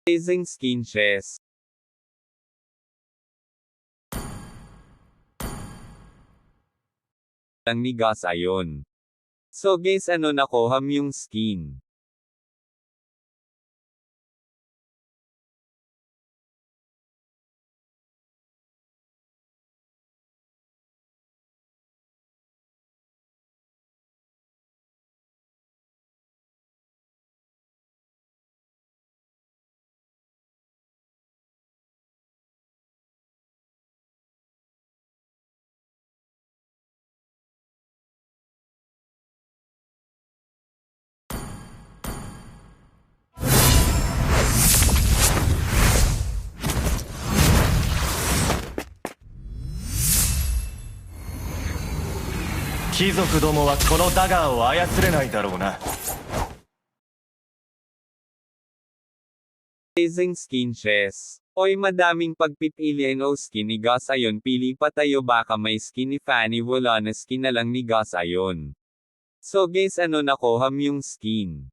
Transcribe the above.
Amazing skin chest. Lang ni Gus ayon. So guys, nakuha yung skin.貴族どもはこのダガーを操れないだろうな。Amazing skin chest. Oy, madaming pagpipilian o skin ni Gus ayon, pili pa tayo, baka may skin ni Fanny, wala na skin na lang ni Gus ayon. So guys, nakuha yung skin.